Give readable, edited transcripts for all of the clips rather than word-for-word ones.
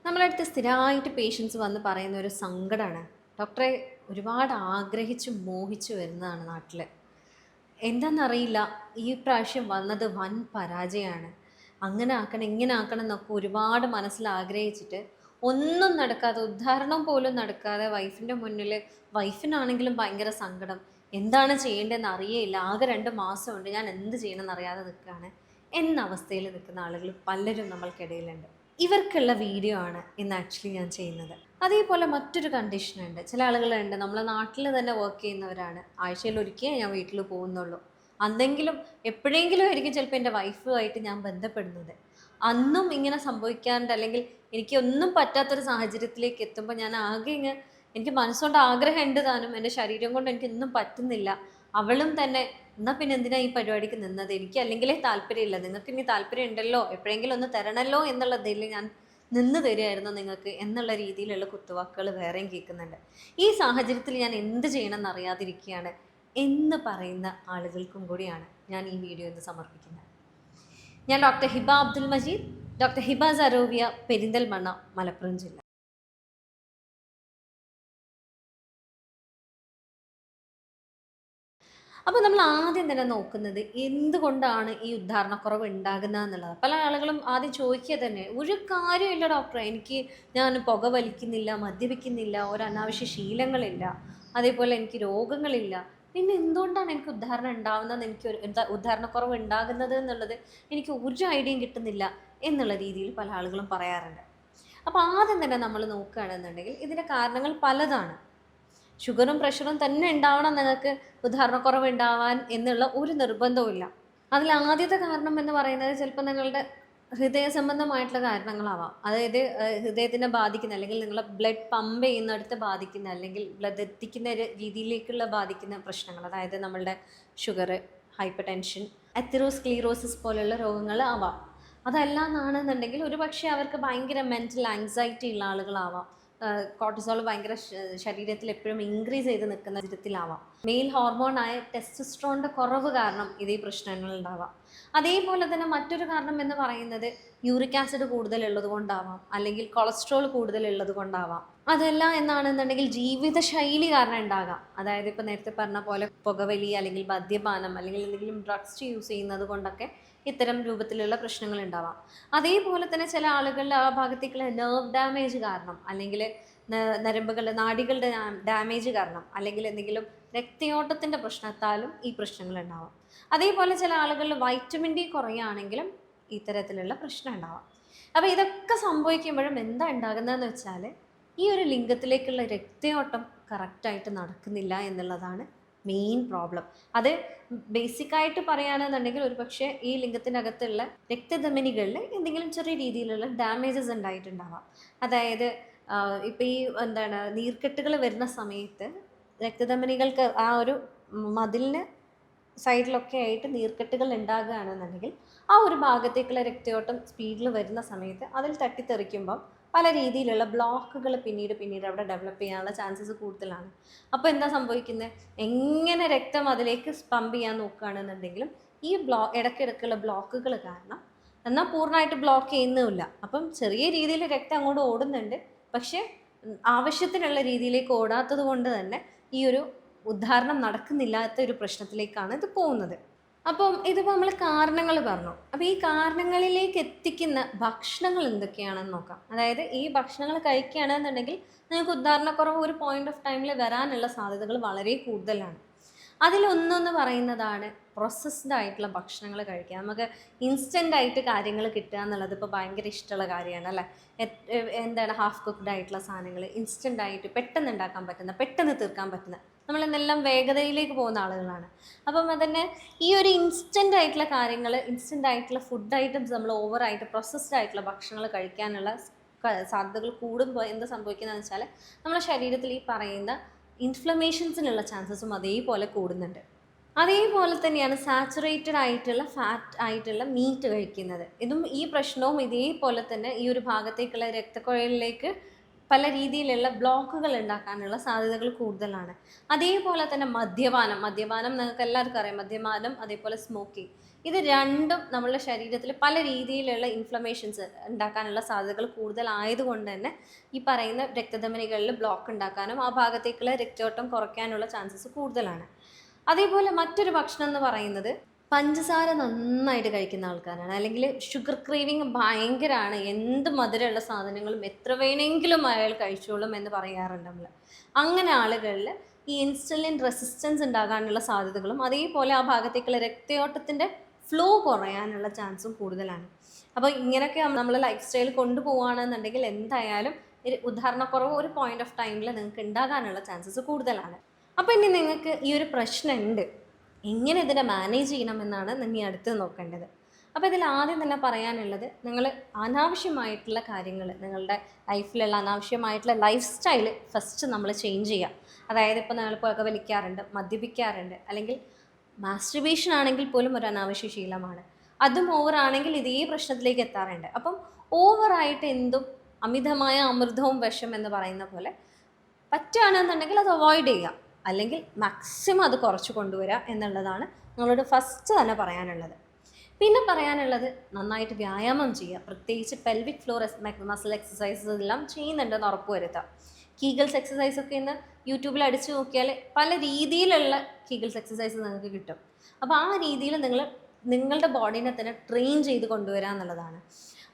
നമ്മളെ അടുത്ത് സ്ഥിരമായിട്ട് പേഷ്യൻസ് വന്ന് പറയുന്ന ഒരു സങ്കടമാണ്. ഡോക്ടറെ, ഒരുപാട് ആഗ്രഹിച്ച് മോഹിച്ച് വരുന്നതാണ് നാട്ടിൽ. എന്താണെന്നറിയില്ല, ഈ പ്രാവശ്യം വന്നത് വൻ പരാജയമാണ്. അങ്ങനെ ആക്കണം ഇങ്ങനെ ആക്കണം എന്നൊക്കെ ഒരുപാട് മനസ്സിൽ ആഗ്രഹിച്ചിട്ട് ഒന്നും നടക്കാതെ, ഉദ്ധാരണം പോലും നടക്കാതെ വൈഫിൻ്റെ മുന്നിൽ, വൈഫിനാണെങ്കിലും ഭയങ്കര സങ്കടം. എന്താണ് ചെയ്യേണ്ടതെന്ന് അറിയേയില്ല, ആകെ 2 മാസമുണ്ട്, ഞാൻ എന്ത് ചെയ്യണമെന്ന് അറിയാതെ നിൽക്കുകയാണ് എന്ന അവസ്ഥയിൽ നിൽക്കുന്ന ആളുകൾ പലരും നമ്മൾക്കിടയിലുണ്ട്. ഇവർക്കുള്ള വീഡിയോ ആണ് ഇന്ന് ആക്ച്വലി ഞാൻ ചെയ്യുന്നത്. അതേപോലെ മറ്റൊരു കണ്ടീഷനുണ്ട്. ചില ആളുകളുണ്ട്, നമ്മളെ നാട്ടിൽ തന്നെ വർക്ക് ചെയ്യുന്നവരാണ്. ആഴ്ചയിൽ ഒരിക്കലേ ഞാൻ വീട്ടിൽ പോകുന്നുള്ളൂ. അന്നെങ്കിലും എപ്പോഴെങ്കിലും ആയിരിക്കും ചിലപ്പോൾ എൻ്റെ വൈഫുമായിട്ട് ഞാൻ ബന്ധപ്പെടുന്നത്. അന്നും ഇങ്ങനെ സംഭവിക്കാണ്ട്, അല്ലെങ്കിൽ എനിക്ക് ഒന്നും പറ്റാത്തൊരു സാഹചര്യത്തിലേക്ക് എത്തുമ്പോൾ ഞാൻ ആകെ എനിക്ക് മനസ്സുകൊണ്ട് ആഗ്രഹമുണ്ട് താനും, എൻ്റെ ശരീരം കൊണ്ട് എനിക്കൊന്നും പറ്റുന്നില്ല. അവളും തന്നെ, എന്നാൽ പിന്നെ എന്തിനാ ഈ പരിപാടിക്ക് നിന്നത്, എനിക്ക് അല്ലെങ്കിലേ താല്പര്യമില്ല, നിങ്ങൾക്ക് ഇനി താല്പര്യം ഉണ്ടല്ലോ, എപ്പോഴെങ്കിലും ഒന്ന് തരണമല്ലോ എന്നുള്ളതിൽ ഞാൻ നിന്ന് തരുമായിരുന്നു നിങ്ങൾക്ക് എന്നുള്ള രീതിയിലുള്ള കുത്തുവാക്കുകൾ വേറെയും കേൾക്കുന്നുണ്ട്. ഈ സാഹചര്യത്തിൽ ഞാൻ എന്ത് ചെയ്യണമെന്ന് അറിയാതിരിക്കുകയാണ് എന്ന് പറയുന്ന ആളുകൾക്കും കൂടിയാണ് ഞാൻ ഈ വീഡിയോ ഇന്ന് സമർപ്പിക്കുന്നത്. ഞാൻ ഡോക്ടർ ഹിബ അബ്ദുൽ മജീദ്, ഡോക്ടർ ഹിബ സരോവിയ, പെരിന്തൽമണ്ണ, മലപ്പുറം ജില്ല. അപ്പോൾ നമ്മൾ ആദ്യം തന്നെ നോക്കുന്നത് എന്തുകൊണ്ടാണ് ഈ ഉദ്ധാരണക്കുറവ് ഉണ്ടാകുന്നത് എന്നുള്ളത്. പല ആളുകളും ആദ്യം ചോദിക്കുക തന്നെ, ഒരു കാര്യമില്ല ഡോക്ടറെ, ഞാൻ പുക വലിക്കുന്നില്ല, മദ്യപിക്കുന്നില്ല, ഒരു അനാവശ്യ ശീലങ്ങളില്ല, അതേപോലെ എനിക്ക് രോഗങ്ങളില്ല, പിന്നെ എന്തുകൊണ്ടാണ് എനിക്ക് ഉദ്ധാരണം ഉണ്ടാകുന്നത്, ഉദ്ധാരണക്കുറവ് ഉണ്ടാകുന്നത് എന്നുള്ളത് എനിക്ക് ഒരു ഐഡിയയും കിട്ടുന്നില്ല എന്നുള്ള രീതിയിൽ പല ആളുകളും പറയാറുണ്ട്. അപ്പോൾ ആദ്യം തന്നെ നമ്മൾ നോക്കുകയാണെന്നുണ്ടെങ്കിൽ ഇതിൻ്റെ കാരണങ്ങൾ പലതാണ്. ഷുഗറും പ്രഷറും തന്നെ ഉണ്ടാവണം നിങ്ങൾക്ക് ഉദാഹരണക്കുറവ് ഉണ്ടാവാൻ എന്നുള്ള ഒരു നിർബന്ധവുമില്ല. അതിൽ ആദ്യത്തെ കാരണം എന്ന് പറയുന്നത് ചിലപ്പോൾ നിങ്ങളുടെ ഹൃദയ സംബന്ധമായിട്ടുള്ള കാരണങ്ങളാവാം. അതായത് ഹൃദയത്തിനെ ബാധിക്കുന്ന, അല്ലെങ്കിൽ നിങ്ങളെ ബ്ലഡ് പമ്പ് ചെയ്യുന്നിടത്ത് ബാധിക്കുന്ന, അല്ലെങ്കിൽ ബ്ലഡ് എത്തിക്കുന്ന രീതിയിലേക്കുള്ള ബാധിക്കുന്ന പ്രശ്നങ്ങൾ, അതായത് നമ്മളുടെ ഷുഗർ, ഹൈപ്പർ ടെൻഷൻ, അതെറോസ്ക്ലീറോസിസ് പോലുള്ള രോഗങ്ങൾ ആവാം. അതല്ല എന്നാണെന്നുണ്ടെങ്കിൽ ഒരു പക്ഷേ അവർക്ക് ഭയങ്കര മെൻ്റൽ ആങ്സൈറ്റി ഉള്ള ആളുകളാവാം. കോർട്ടിസോൾ ഭയങ്കര ശരീരത്തിൽ എപ്പോഴും ഇൻക്രീസ് ചെയ്ത് നിൽക്കുന്ന വിധത്തിലാവാം. മെയിൽ ഹോർമോണായ ടെസ്റ്റോസ്റ്ററോണിൻ്റെ കുറവ് കാരണം ഇതേ പ്രശ്നങ്ങൾ ഉണ്ടാവാം. അതേപോലെ തന്നെ മറ്റൊരു കാരണം എന്ന് പറയുന്നത് യൂറിക് ആസിഡ് കൂടുതലുള്ളത് കൊണ്ടാവാം, അല്ലെങ്കിൽ കൊളസ്ട്രോൾ കൂടുതലുള്ളത് കൊണ്ടാവാം. അതല്ല എന്നാണെന്നുണ്ടെങ്കിൽ ജീവിതശൈലി കാരണം ഉണ്ടാകാം. അതായത് ഇപ്പോൾ നേരത്തെ പറഞ്ഞ പോലെ പുകവലി, അല്ലെങ്കിൽ മദ്യപാനം, അല്ലെങ്കിൽ എന്തെങ്കിലും ഡ്രഗ്സ് യൂസ് ചെയ്യുന്നത് കൊണ്ടൊക്കെ ഇത്തരം രൂപത്തിലുള്ള പ്രശ്നങ്ങൾ ഉണ്ടാവാം. അതേപോലെ തന്നെ ചില ആളുകളുടെ ആ ഭാഗത്തേക്കുള്ള നെർവ് ഡാമേജ് കാരണം, അല്ലെങ്കിൽ നരമ്പുകളുടെ നാഡികളുടെ ഡാമേജ് കാരണം, അല്ലെങ്കിൽ എന്തെങ്കിലും രക്തയോട്ടത്തിൻ്റെ പ്രശ്നത്താലും ഈ പ്രശ്നങ്ങൾ ഉണ്ടാവാം. അതേപോലെ ചില ആളുകളിൽ വൈറ്റമിൻ ഡി കുറയുകയാണെങ്കിലും ഇത്തരത്തിലുള്ള പ്രശ്നം ഉണ്ടാവാം. അപ്പോൾ ഇതൊക്കെ സംഭവിക്കുമ്പോഴും എന്താ ഉണ്ടാകുന്നതെന്ന് വെച്ചാൽ, ഈ ഒരു ലിംഗത്തിലേക്കുള്ള രക്തയോട്ടം കറക്റ്റായിട്ട് നടക്കുന്നില്ല എന്നുള്ളതാണ് മെയിൻ പ്രോബ്ലം. അത് ബേസിക്കായിട്ട് പറയുകയാണെന്നുണ്ടെങ്കിൽ ഒരു പക്ഷേ ഈ ലിംഗത്തിനകത്തുള്ള രക്തധമനികളിൽ എന്തെങ്കിലും ചെറിയ രീതിയിലുള്ള ഡാമേജസ് ഉണ്ടായിട്ടുണ്ടാവാം. അതായത് ഇപ്പം ഈ നീർക്കെട്ടുകൾ വരുന്ന സമയത്ത് രക്തധമനികൾക്ക് ആ ഒരു മതിലിന് സൈഡിലൊക്കെ ആയിട്ട് നീർക്കെട്ടുകൾ ഉണ്ടാകുകയാണെന്നുണ്ടെങ്കിൽ ആ ഒരു ഭാഗത്തേക്കുള്ള രക്തയോട്ടം സ്പീഡിൽ വരുന്ന സമയത്ത് അതിൽ തട്ടിത്തെറിക്കുമ്പം പല രീതിയിലുള്ള ബ്ലോക്കുകൾ പിന്നീട് അവിടെ ഡെവലപ്പ് ചെയ്യാനുള്ള ചാൻസസ് കൂടുതലാണ്. അപ്പോൾ എന്താ സംഭവിക്കുന്നത്, എങ്ങനെ രക്തം അതിലേക്ക് പമ്പ് ചെയ്യാൻ നോക്കുകയാണെന്നുണ്ടെങ്കിലും ഈ ഇടയ്ക്കിടയ്ക്കുള്ള ബ്ലോക്കുകൾ കാരണം, എന്നാൽ പൂർണ്ണമായിട്ട് ബ്ലോക്ക് ചെയ്യുന്നുമില്ല. അപ്പം ചെറിയ രീതിയിൽ രക്തം അങ്ങോട്ട് ഓടുന്നുണ്ട്, പക്ഷേ ആവശ്യത്തിനുള്ള രീതിയിലേക്ക് ഓടാത്തത് കൊണ്ട് തന്നെ ഈ ഒരു ഉദ്ധാരണം നടക്കുന്നില്ലാത്ത ഒരു പ്രശ്നത്തിലേക്കാണ് ഇത് പോകുന്നത്. അപ്പം ഇതിപ്പോൾ നമ്മൾ കാരണങ്ങൾ പറഞ്ഞു. അപ്പോൾ ഈ കാരണങ്ങളിലേക്ക് എത്തിക്കുന്ന ഭക്ഷണങ്ങൾ എന്തൊക്കെയാണെന്ന് നോക്കാം. അതായത് ഈ ഭക്ഷണങ്ങൾ കഴിക്കുകയാണെന്നുണ്ടെങ്കിൽ നിങ്ങൾക്ക് ഉദ്ധാരണക്കുറവ് ഒരു പോയിന്റ് ഓഫ് ടൈമിൽ വരാനുള്ള സാധ്യതകൾ വളരെ കൂടുതലാണ്. അതിലൊന്നെന്ന് പറയുന്നതാണ് പ്രോസസ്ഡ് ആയിട്ടുള്ള ഭക്ഷണങ്ങൾ കഴിക്കുക. നമുക്ക് ഇൻസ്റ്റൻ്റ് ആയിട്ട് കാര്യങ്ങൾ കിട്ടുക എന്നുള്ളത് ഇപ്പോൾ ഭയങ്കര ഇഷ്ടമുള്ള കാര്യമാണ് അല്ലേ. ഹാഫ് കുക്ക്ഡ് ആയിട്ടുള്ള സാധനങ്ങൾ ഇൻസ്റ്റൻ്റ് ആയിട്ട് പെട്ടെന്ന് ഉണ്ടാക്കാൻ പറ്റുന്ന, പെട്ടെന്ന് തീർക്കാൻ പറ്റുന്ന, നമ്മളെന്നെല്ലാം വേഗതയിലേക്ക് പോകുന്ന ആളുകളാണ്. അപ്പം അതന്നെ ഈ ഒരു ഇൻസ്റ്റൻ്റ് ആയിട്ടുള്ള കാര്യങ്ങൾ, ഇൻസ്റ്റൻ്റ് ആയിട്ടുള്ള ഫുഡ് ഐറ്റംസ് നമ്മൾ ഓവറായിട്ട് പ്രോസസ്ഡ് ആയിട്ടുള്ള ഭക്ഷണങ്ങൾ കഴിക്കാനുള്ള സാധ്യതകൾ കൂടുമ്പോൾ എന്താ സംഭവിക്കുന്നതെന്ന് വെച്ചാൽ, നമ്മുടെ ശരീരത്തിൽ ഈ പറയുന്ന ഇൻഫ്ലമേഷൻസിനുള്ള ചാൻസസും അതേപോലെ കൂടുന്നുണ്ട്. അതേപോലെ തന്നെയാണ് സാച്ചുറേറ്റഡ് ആയിട്ടുള്ള ഫാറ്റ് ആയിട്ടുള്ള മീറ്റ് കഴിക്കുന്നത്. ഇതും ഈ പ്രശ്നവും ഇതേപോലെ തന്നെ ഈ ഒരു ഭാഗത്തേക്കുള്ള രക്തക്കുഴലിലേക്ക് പല രീതിയിലുള്ള ബ്ലോക്കുകൾ ഉണ്ടാക്കാനുള്ള സാധ്യതകൾ കൂടുതലാണ്. അതേപോലെ തന്നെ മദ്യപാനം നിങ്ങൾക്ക് എല്ലാവർക്കും അറിയാം. മദ്യപാനം, അതേപോലെ സ്മോക്കിംഗ്, ഇത് രണ്ടും നമ്മളുടെ ശരീരത്തിൽ പല രീതിയിലുള്ള ഇൻഫ്ലമേഷൻസ് ഉണ്ടാക്കാനുള്ള സാധ്യതകൾ കൂടുതലായതുകൊണ്ട് തന്നെ ഈ പറയുന്ന രക്തധമനികളിൽ ബ്ലോക്ക് ഉണ്ടാക്കാനും ആ ഭാഗത്തേക്കുള്ള രക്തയോട്ടം കുറയ്ക്കാനുള്ള ചാൻസസ് കൂടുതലാണ്. അതേപോലെ മറ്റൊരു ഭക്ഷണം എന്ന് പറയുന്നത് പഞ്ചസാര നന്നായിട്ട് കഴിക്കുന്ന ആൾക്കാരാണ്, അല്ലെങ്കിൽ ഷുഗർ ക്രേവിങ് ഭയങ്കരമാണ്, എന്ത് മധുരമുള്ള സാധനങ്ങളും എത്ര വേണമെങ്കിലും അയാൾ കഴിച്ചോളും എന്ന് പറയാറുണ്ട് നമ്മൾ. അങ്ങനെ ആളുകളിൽ ഈ ഇൻസുലിൻ റെസിസ്റ്റൻസ് ഉണ്ടാകാനുള്ള സാധ്യതകളും അതേപോലെ ആ ഭാഗത്തേക്കുള്ള രക്തയോട്ടത്തിൻ്റെ ഫ്ലോ കുറയാനുള്ള ചാൻസും കൂടുതലാണ്. അപ്പോൾ ഇങ്ങനെയൊക്കെ നമ്മൾ ലൈഫ് സ്റ്റൈൽ കൊണ്ടുപോകുകയാണെന്നുണ്ടെങ്കിൽ എന്തായാലും ഉദാഹരണക്കുറവ് ഒരു പോയിന്റ് ഓഫ് ടൈമിൽ നിങ്ങൾക്ക് ഉണ്ടാകാനുള്ള ചാൻസസ് കൂടുതലാണ്. അപ്പോൾ ഇനി നിങ്ങൾക്ക് ഈ ഒരു പ്രശ്നമുണ്ട്, എങ്ങനെ ഇതിനെ മാനേജ് ചെയ്യണമെന്നാണ് നിങ്ങൾ അടുത്ത് നോക്കേണ്ടത്. അപ്പോൾ ഇതിൽ ആദ്യം തന്നെ പറയാനുള്ളത്, നിങ്ങൾ അനാവശ്യമായിട്ടുള്ള കാര്യങ്ങൾ, നിങ്ങളുടെ ലൈഫിലുള്ള അനാവശ്യമായിട്ടുള്ള ലൈഫ് സ്റ്റൈൽ ഫസ്റ്റ് നമ്മൾ ചേഞ്ച് ചെയ്യുക. അതായത് ഇപ്പോൾ നിങ്ങൾ പുകവലിക്കാറുണ്ട്, മദ്യപിക്കാറുണ്ട്, അല്ലെങ്കിൽ മാസ്റ്റുർബേഷൻ ആണെങ്കിൽ പോലും ഒരു അനാവശ്യ ശീലമാണ്. അതും ഓവറാണെങ്കിൽ ഇതേ പ്രശ്നത്തിലേക്ക് എത്താറുണ്ട്. അപ്പം ഓവറായിട്ട് എന്തും അമിതമായ അമൃതവും വിഷം എന്ന് പറയുന്ന പോലെ പറ്റുകയാണെന്നുണ്ടെങ്കിൽ അത് അവോയ്ഡ് ചെയ്യുക, അല്ലെങ്കിൽ മാക്സിമം അത് കുറച്ച് കൊണ്ടുവരിക എന്നുള്ളതാണ് നിങ്ങളോട് ഫസ്റ്റ് തന്നെ പറയാനുള്ളത്. പിന്നെ പറയാനുള്ളത്, നന്നായിട്ട് വ്യായാമം ചെയ്യുക. പ്രത്യേകിച്ച് പെൽവിക് ഫ്ലോർ മസിൽ എക്സസൈസസ് എല്ലാം ചെയ്യുന്നുണ്ടെന്ന് ഉറപ്പ് വരുത്തുക. കീഗിൾസ് എക്സസൈസ് ഒക്കെ ഇന്ന് യൂട്യൂബിൽ അടിച്ചു നോക്കിയാൽ പല രീതിയിലുള്ള കീഗിൾസ് എക്സസൈസ് നിങ്ങൾക്ക് കിട്ടും. അപ്പോൾ ആ രീതിയിൽ നിങ്ങളുടെ ബോഡീനെ തന്നെ ട്രെയിൻ ചെയ്ത് കൊണ്ടുവരിക എന്നുള്ളതാണ്.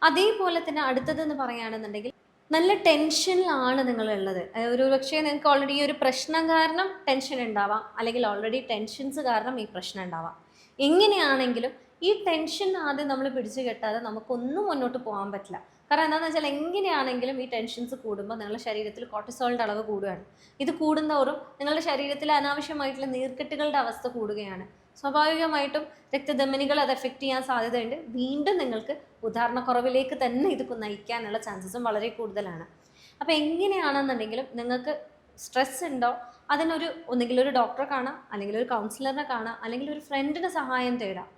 അതേപോലെ തന്നെ അടുത്തതെന്ന് പറയുകയാണെന്നുണ്ടെങ്കിൽ, നല്ല ടെൻഷനിലാണ് നിങ്ങളുള്ളത്. ഒരു പക്ഷേ നിങ്ങൾക്ക് ഓൾറെഡി ഈ ഒരു പ്രശ്നം കാരണം ടെൻഷൻ ഉണ്ടാവാം, അല്ലെങ്കിൽ ഓൾറെഡി ടെൻഷൻസ് കാരണം ഈ പ്രശ്നം ഉണ്ടാവാം. എങ്ങനെയാണെങ്കിലും ഈ ടെൻഷൻ ആദ്യം നമ്മൾ പിടിച്ചു കെട്ടാതെ നമുക്കൊന്നും മുന്നോട്ട് പോകാൻ പറ്റില്ല. കാരണം എന്താണെന്ന് വെച്ചാൽ, എങ്ങനെയാണെങ്കിലും ഈ ടെൻഷൻസ് കൂടുമ്പോൾ നിങ്ങളുടെ ശരീരത്തിൽ കോർട്ടിസോളിൻ്റെ അളവ് കൂടുകയാണ്. ഇത് കൂടുന്തോറും നിങ്ങളുടെ ശരീരത്തിൽ അനാവശ്യമായിട്ടുള്ള നീർക്കെട്ടുകളുടെ അവസ്ഥ കൂടുകയാണ്. സ്വാഭാവികമായിട്ടും രക്തധമനികൾ അത് എഫക്റ്റ് ചെയ്യാൻ സാധ്യതയുണ്ട്. വീണ്ടും നിങ്ങൾക്ക് ഉദാഹരണക്കുറവിലേക്ക് തന്നെ ഇത് നയിക്കാനുള്ള ചാൻസസും വളരെ കൂടുതലാണ്. അപ്പോൾ എങ്ങനെയാണെന്നുണ്ടെങ്കിലും നിങ്ങൾക്ക് സ്ട്രെസ് ഉണ്ടോ, ഒന്നുകിൽ ഒരു ഡോക്ടറെ കാണാം, അല്ലെങ്കിൽ ഒരു കൗൺസിലറിനെ കാണാം, അല്ലെങ്കിൽ ഒരു ഫ്രണ്ടിൻ്റെ സഹായം തേടാം,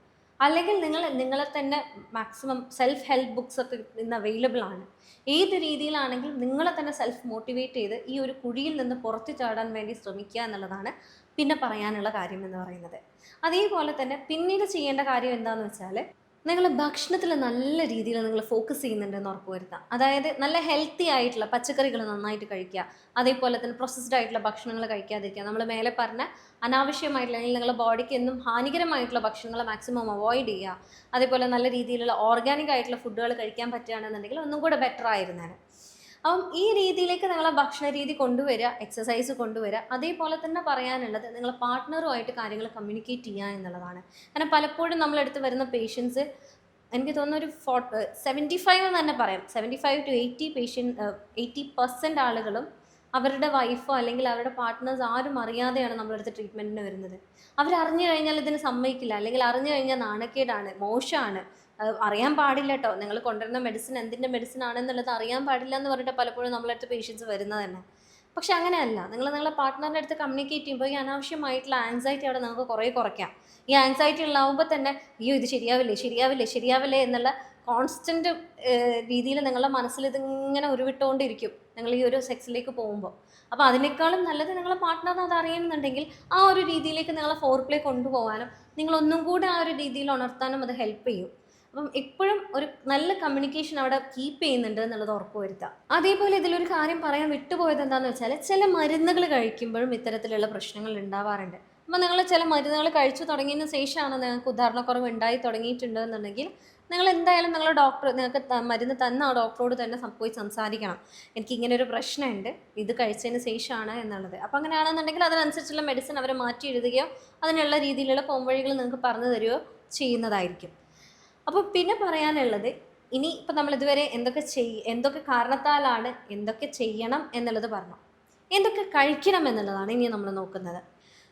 അല്ലെങ്കിൽ നിങ്ങളെ തന്നെ മാക്സിമം സെൽഫ് ഹെൽപ്പ് ബുക്സ് ഒക്കെ ഇന്ന് അവൈലബിൾ ആണ്. ഏത് രീതിയിലാണെങ്കിലും നിങ്ങളെ തന്നെ സെൽഫ് മോട്ടിവേറ്റ് ചെയ്ത് ഈ ഒരു കുഴിയിൽ നിന്ന് പുറത്തു ചാടാൻ വേണ്ടി ശ്രമിക്കുക എന്നുള്ളതാണ് പിന്നെ പറയാനുള്ള കാര്യം എന്ന് പറയുന്നത്. അതേപോലെ തന്നെ പിന്നീട് ചെയ്യേണ്ട കാര്യം എന്താണെന്ന് വെച്ചാൽ, നിങ്ങൾ ഭക്ഷണത്തിൽ നല്ല രീതിയിൽ നിങ്ങൾ ഫോക്കസ് ചെയ്യുന്നുണ്ടെന്ന് ഉറപ്പ് വരുത്താം. അതായത് നല്ല ഹെൽത്തി ആയിട്ടുള്ള പച്ചക്കറികൾ നന്നായിട്ട് കഴിക്കുക, അതേപോലെ തന്നെ പ്രോസസ്ഡ് ആയിട്ടുള്ള ഭക്ഷണങ്ങൾ കഴിക്കാതിരിക്കുക. നമ്മൾ മേലെ പറഞ്ഞ അനാവശ്യമായിട്ടുള്ള, അല്ലെങ്കിൽ നിങ്ങളുടെ ബോഡിക്ക് എന്നും ഹാനികരമായിട്ടുള്ള ഭക്ഷണങ്ങൾ മാക്സിമം അവോയ്ഡ് ചെയ്യുക. അതേപോലെ നല്ല രീതിയിലുള്ള ഓർഗാനിക് ആയിട്ടുള്ള ഫുഡുകൾ കഴിക്കാൻ പറ്റുകയാണെന്നുണ്ടെങ്കിൽ ഒന്നും കൂടെ ബെറ്റർ ആയിരുന്നേനെ. അപ്പം ഈ രീതിയിലേക്ക് നിങ്ങളെ ഭക്ഷണ രീതി കൊണ്ടുവരിക, എക്സസൈസ് കൊണ്ടുവരിക. അതേപോലെ തന്നെ പറയാനുള്ളത്, നിങ്ങൾ പാർട്ട്ണറുമായിട്ട് കാര്യങ്ങൾ കമ്മ്യൂണിക്കേറ്റ് ചെയ്യുക എന്നുള്ളതാണ്. കാരണം പലപ്പോഴും നമ്മളെടുത്ത് വരുന്ന പേഷ്യൻസ്, എനിക്ക് തോന്നുന്ന ഒരു 75 എന്ന് തന്നെ പറയാം, 75 to 80% ആളുകളും അവരുടെ വൈഫോ അല്ലെങ്കിൽ അവരുടെ പാർട്ട്നേഴ്സ് ആരും അറിയാതെയാണ് നമ്മളടുത്ത് ട്രീറ്റ്മെൻറ്റിന് വരുന്നത്. അവരറിഞ്ഞു കഴിഞ്ഞാൽ ഇതിന് സമ്മതിക്കില്ല, അല്ലെങ്കിൽ അറിഞ്ഞു കഴിഞ്ഞാൽ നാണക്കേടാണ്, മോശമാണ്, അറിയാൻ പാടില്ല കേട്ടോ, നിങ്ങൾ കൊണ്ടുവരുന്ന മെഡിസിൻ എന്തിൻ്റെ മെഡിസിൻ ആണെന്നുള്ളത് അറിയാൻ പാടില്ല എന്ന് പറഞ്ഞിട്ട് പലപ്പോഴും നമ്മളടുത്ത് പേഷ്യൻസ് വരുന്നത് തന്നെ. പക്ഷെ അങ്ങനെയല്ല, നിങ്ങളുടെ പാർട്ട്ണറിൻ്റെ അടുത്ത് കമ്മ്യൂണിക്കേറ്റ് ചെയ്യുമ്പോൾ ഈ അനാവശ്യമായിട്ടുള്ള ആൻസൈറ്റി അവിടെ നമുക്ക് കുറയ്ക്കാം. ഈ ആൻസൈറ്റി ഉണ്ടാവുമ്പോൾ തന്നെ, അയ്യോ ഇത് ശരിയാവില്ലേ എന്നുള്ള കോൺസ്റ്റൻറ്റ് രീതിയിൽ നിങ്ങളുടെ മനസ്സിൽ ഇതിങ്ങനെ ഉരുവിട്ടുകൊണ്ടിരിക്കും നിങ്ങൾ ഈ ഒരു സെക്സിലേക്ക് പോകുമ്പോൾ. അപ്പോൾ അതിനേക്കാളും നല്ലത് നിങ്ങളുടെ പാർട്ട്ണറിന് അത് അറിയുന്നുണ്ടെങ്കിൽ ആ ഒരു രീതിയിലേക്ക് നിങ്ങളെ ഫോർപ്ലേ കൊണ്ടുപോകാനും നിങ്ങളൊന്നും കൂടെ ആ ഒരു രീതിയിൽ ഉണർത്താനും അത് ഹെൽപ്പ് ചെയ്യും. അപ്പം എപ്പോഴും ഒരു നല്ല കമ്മ്യൂണിക്കേഷൻ അവിടെ കീപ്പ് ചെയ്യുന്നുണ്ട് എന്നുള്ളത് ഉറപ്പ് വരുത്താം. അതേപോലെ ഇതിലൊരു കാര്യം പറയാൻ വിട്ടുപോയത് എന്താണെന്ന് വെച്ചാൽ, ചില മരുന്നുകൾ കഴിക്കുമ്പോഴും ഇത്തരത്തിലുള്ള പ്രശ്നങ്ങൾ ഉണ്ടാവാറുണ്ട്. അപ്പോൾ നിങ്ങൾ ചില മരുന്നുകൾ കഴിച്ചു തുടങ്ങിയതിന് ശേഷമാണ് നിങ്ങൾക്ക് ഉദാഹരണക്കുറവ് ഉണ്ടായി തുടങ്ങിയിട്ടുണ്ടെന്നുണ്ടെങ്കിൽ, നിങ്ങൾ എന്തായാലും നിങ്ങളുടെ നിങ്ങൾക്ക് മരുന്ന് തന്ന ആ ഡോക്ടറോട് തന്നെ പോയി സംസാരിക്കണം. എനിക്കിങ്ങനെ ഒരു പ്രശ്നമുണ്ട്, ഇത് കഴിച്ചതിന് ശേഷമാണ് എന്നുള്ളത്. അപ്പോൾ അങ്ങനെയാണെന്നുണ്ടെങ്കിൽ അതിനനുസരിച്ചുള്ള മെഡിസിൻ അവരെ മാറ്റി എഴുതുകയോ അതിനുള്ള രീതിയിലുള്ള പോംവഴികൾ നിങ്ങൾക്ക് പറഞ്ഞു തരികയോ ചെയ്യുന്നതായിരിക്കും. അപ്പോൾ പിന്നെ പറയാനുള്ളത്, ഇനി ഇപ്പം നമ്മളിതുവരെ എന്തൊക്കെ കാരണത്താലാണ് എന്തൊക്കെ ചെയ്യണം എന്നുള്ളത് പറഞ്ഞു, എന്തൊക്കെ കഴിക്കണം എന്നുള്ളതാണ് ഇനി നമ്മൾ നോക്കുന്നത്.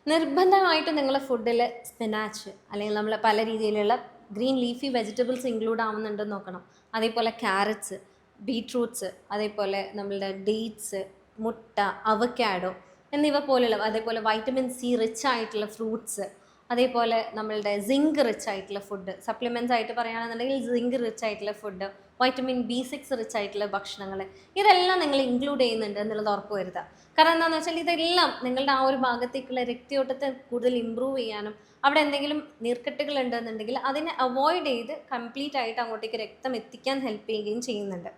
നിർബന്ധമായിട്ടും നിങ്ങളുടെ ഫുഡിൽ സ്പിനാച്ച് അല്ലെങ്കിൽ നമ്മൾ പല രീതിയിലുള്ള ഗ്രീൻ ലീഫി വെജിറ്റബിൾസ് ഇൻക്ലൂഡ് ആവുന്നുണ്ടെന്ന് നോക്കണം. അതേപോലെ ക്യാരറ്റ്സ്, ബീട്രൂട്ട്സ്, അതേപോലെ നമ്മളുടെ ഡേറ്റ്സ്, മുട്ട, അവക്കാഡോ എന്നിവ പോലുള്ള, അതേപോലെ വൈറ്റമിൻ സി റിച്ച് ആയിട്ടുള്ള ഫ്രൂട്ട്സ്, അതേപോലെ നമ്മളുടെ സിങ്ക് റിച്ച് ആയിട്ടുള്ള ഫുഡ്, സപ്ലിമെൻറ്റ്സ് ആയിട്ട് പറയുകയാണെന്നുണ്ടെങ്കിൽ സിങ്ക് റിച്ച് ആയിട്ടുള്ള ഫുഡ്, vitamin B6 റിച്ച് ആയിട്ടുള്ള ഭക്ഷണങ്ങൾ, ഇതെല്ലാം നിങ്ങൾ ഇൻക്ലൂഡ് ചെയ്യുന്നുണ്ട് എന്നുള്ളത് ഉറപ്പ് വരുത്തുക. കാരണം എന്താണെന്ന് വെച്ചാൽ ഇതെല്ലാം നിങ്ങളുടെ ആ ഒരു ഭാഗത്തേക്കുള്ള രക്തയോട്ടത്തെ കൂടുതൽ ഇമ്പ്രൂവ് ചെയ്യാനും അവിടെ എന്തെങ്കിലും നീർക്കെട്ടുകൾ ഉണ്ടെന്നുണ്ടെങ്കിൽ അതിനെ അവോയ്ഡ് ചെയ്ത് കംപ്ലീറ്റ് ആയിട്ട് അങ്ങോട്ടേക്ക് രക്തം എത്തിക്കാൻ ഹെൽപ്പ് ചെയ്യുകയും ചെയ്യുന്നുണ്ട്.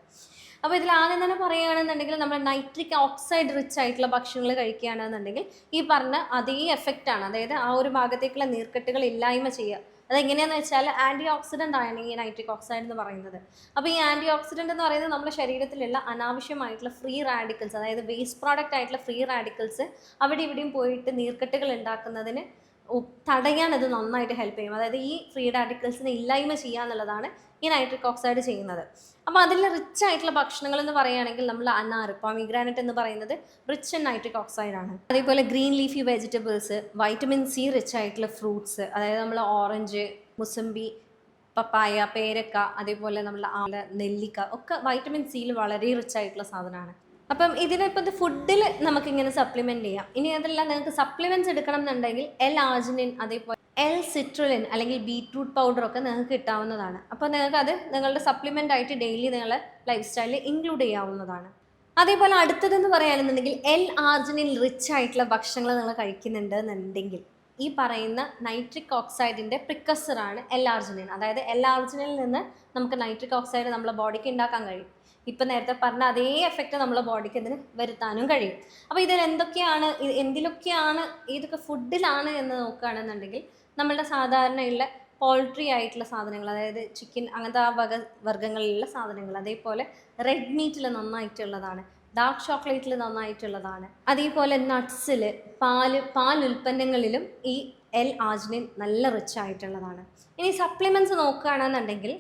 അപ്പോൾ ഇതിൽ ആദ്യം തന്നെ പറയുകയാണെന്നുണ്ടെങ്കിൽ നമ്മൾ നൈട്രിക് ഓക്സൈഡ് റിച്ച് ആയിട്ടുള്ള ഭക്ഷണങ്ങൾ കഴിക്കുകയാണെന്നുണ്ടെങ്കിൽ ഈ പറഞ്ഞ അതേ എഫക്റ്റ് ആണ്, അതായത് ആ ഒരു ഭാഗത്തേക്കുള്ള നീർക്കെട്ടുകൾ ഇല്ലായ്മ ചെയ്യുക. അതെങ്ങനെയാണെന്ന് വെച്ചാൽ ആൻറ്റി ഓക്സിഡൻ്റ് ആണ് ഈ നൈട്രിക് ഓക്സൈഡ് എന്ന് പറയുന്നത്. അപ്പോൾ ഈ ആൻറ്റി ഓക്സിഡൻ്റ് എന്ന് പറയുന്നത് നമ്മുടെ ശരീരത്തിലുള്ള അനാവശ്യമായിട്ടുള്ള ഫ്രീ റാഡിക്കൽസ്, അതായത് വേസ്റ്റ് പ്രോഡക്റ്റ് ആയിട്ടുള്ള ഫ്രീ റാഡിക്കൽസ് അവിടെ ഇവിടെയും പോയിട്ട് നീർക്കെട്ടുകൾ ഉണ്ടാക്കുന്നതിന് തടയാൻ അത് നന്നായിട്ട് ഹെൽപ്പ് ചെയ്യും. അതായത് ഈ ഫ്രീ റാഡിക്കൽസിനെ ഇല്ലായ്മ ചെയ്യുക എന്നുള്ളതാണ് ഈ നൈട്രിക് ഓക്സൈഡ് ചെയ്യുന്നത്. അപ്പോൾ അതിൽ റിച്ച് ആയിട്ടുള്ള ഭക്ഷണങ്ങൾ എന്ന് പറയുകയാണെങ്കിൽ നമ്മൾ അനാർ, പോമിഗ്രാനറ്റ് എന്ന് പറയുന്നത് റിച്ച് ഇൻ നൈട്രിക് ഓക്സൈഡ് ആണ്. അതേപോലെ green leafy vegetables, vitamin C rich ആയിട്ടുള്ള ഫ്രൂട്ട്സ്, അതായത് നമ്മൾ ഓറഞ്ച്, മുസമ്പി, പപ്പായ, പേരക്ക, അതേപോലെ നമ്മൾ നെല്ലിക്ക ഒക്കെ vitamin C വളരെ റിച്ച് ആയിട്ടുള്ള സാധനമാണ്. അപ്പം ഇതിനിപ്പോൾ ഇത് ഫുഡിൽ നമുക്കിങ്ങനെ സപ്ലിമെൻറ്റ് ചെയ്യാം. ഇനി അതെല്ലാം നിങ്ങൾക്ക് സപ്ലിമെൻറ്റ്സ് എടുക്കണം എന്നുണ്ടെങ്കിൽ L-ആർജിനിൻ, അതേപോലെ L-സിട്രുലിൻ അല്ലെങ്കിൽ ബീറ്റ്റൂട്ട് പൗഡറൊക്കെ നിങ്ങൾക്ക് കിട്ടാവുന്നതാണ്. അപ്പോൾ നിങ്ങൾക്കത് നിങ്ങളുടെ സപ്ലിമെൻ്റ് ആയിട്ട് ഡെയിലി നിങ്ങളുടെ ലൈഫ് സ്റ്റൈലിൽ ഇൻക്ലൂഡ് ചെയ്യാവുന്നതാണ്. അതേപോലെ അടുത്തതെന്ന് പറയുകയാണെന്നുണ്ടെങ്കിൽ L-ആർജിനിൻ റിച്ച് ആയിട്ടുള്ള ഭക്ഷണങ്ങൾ നിങ്ങൾ കഴിക്കുന്നുണ്ട് എന്നുണ്ടെങ്കിൽ ഈ പറയുന്ന നൈട്രിക് ഓക്സൈഡിൻ്റെ പ്രിക്കസറാണ് L-ആർജിനിൻ. അതായത് L-ആർജിനിൽ നിന്ന് നമുക്ക് നൈട്രിക് ഓക്സൈഡ് നമ്മുടെ ബോഡിക്ക് ഉണ്ടാക്കാൻ കഴിയും. ഇപ്പം നേരത്തെ പറഞ്ഞ അതേ എഫക്റ്റ് നമ്മുടെ ബോഡിക്ക് ഇതിന് വരുത്താനും കഴിയും. അപ്പോൾ ഇതിൽ എന്തിലൊക്കെയാണ് ഏതൊക്കെ ഫുഡിലാണ് എന്ന് നോക്കുകയാണെന്നുണ്ടെങ്കിൽ നമ്മളുടെ സാധാരണയുള്ള പോൾട്രി ആയിട്ടുള്ള സാധനങ്ങൾ, അതായത് ചിക്കൻ അങ്ങനത്തെ ആ വർഗ്ഗങ്ങളിലുള്ള സാധനങ്ങൾ, അതേപോലെ റെഡ് മീറ്റിൽ നന്നായിട്ടുള്ളതാണ്, ഡാർക്ക് ചോക്ലേറ്റിൽ നന്നായിട്ടുള്ളതാണ്, അതേപോലെ നട്ട്സിൽ, പാലുൽപ്പന്നങ്ങളിലും ഈ L-ആർജിനിൻ നല്ല റിച്ച് ആയിട്ടുള്ളതാണ്. ഇനി സപ്ലിമെൻറ്റ്സ് നോക്കുകയാണെന്നുണ്ടെങ്കിൽ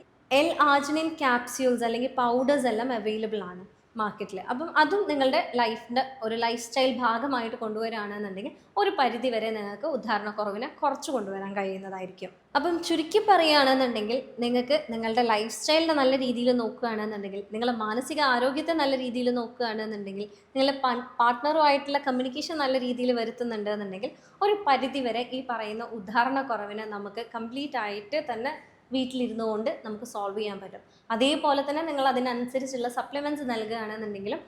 L-ആർജിനിൻ ക്യാപ്സ്യൂൾസ് അല്ലെങ്കിൽ പൗഡേഴ്സ് എല്ലാം അവൈലബിൾ ആണ് മാർക്കറ്റിൽ. അപ്പം അതും നിങ്ങളുടെ ലൈഫിൻ്റെ ഒരു ലൈഫ് സ്റ്റൈൽ ഭാഗമായിട്ട് കൊണ്ടുവരികയാണെന്നുണ്ടെങ്കിൽ ഒരു പരിധി വരെ നിങ്ങൾക്ക് ഉദാഹരണക്കുറവിനെ കുറച്ച് കൊണ്ടുവരാൻ കഴിയുന്നതായിരിക്കും. അപ്പം ചുരുക്കി പറയുകയാണെന്നുണ്ടെങ്കിൽ നിങ്ങൾക്ക് നിങ്ങളുടെ ലൈഫ് സ്റ്റൈലിനെ നല്ല രീതിയിൽ നോക്കുകയാണെന്നുണ്ടെങ്കിൽ, നിങ്ങളുടെ മാനസിക ആരോഗ്യത്തെ നല്ല രീതിയിൽ നോക്കുകയാണെന്നുണ്ടെങ്കിൽ, നിങ്ങളുടെ പാർട്ട്ണറുമായിട്ടുള്ള കമ്മ്യൂണിക്കേഷൻ നല്ല രീതിയിൽ വരുത്തുന്നുണ്ട് എന്നുണ്ടെങ്കിൽ ഒരു പരിധി വരെ ഈ പറയുന്ന ഉദാഹരണക്കുറവിനെ നമുക്ക് കംപ്ലീറ്റ് ആയിട്ട് തന്നെ വീട്ടിലിരുന്നു കൊണ്ട് നമുക്ക് സോൾവ് ചെയ്യാൻ പറ്റും. അതേപോലെ തന്നെ നിങ്ങൾ അതിനനുസരിച്ചുള്ള സപ്ലിമെൻറ്റ്സ് നൽകുകയാണെന്നുണ്ടെങ്കിലും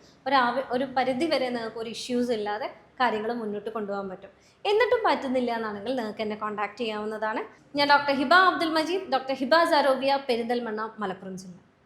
ഒരു പരിധി വരെ നിങ്ങൾക്ക് ഒരു ഇഷ്യൂസ് ഇല്ലാതെ കാര്യങ്ങൾ മുന്നോട്ട് കൊണ്ടുപോകാൻ പറ്റും. എന്നിട്ടും പറ്റുന്നില്ല എന്നാണെങ്കിൽ നിങ്ങൾക്ക് എന്നെ കോൺടാക്ട് ചെയ്യാവുന്നതാണ്. ഞാൻ ഡോക്ടർ ഹിബ അബ്ദുൽ മജീദ്, ഡോക്ടർ ഹിബ സരോബിയ, പെരിന്തൽമണ്ണ, മലപ്പുറം ജില്ല.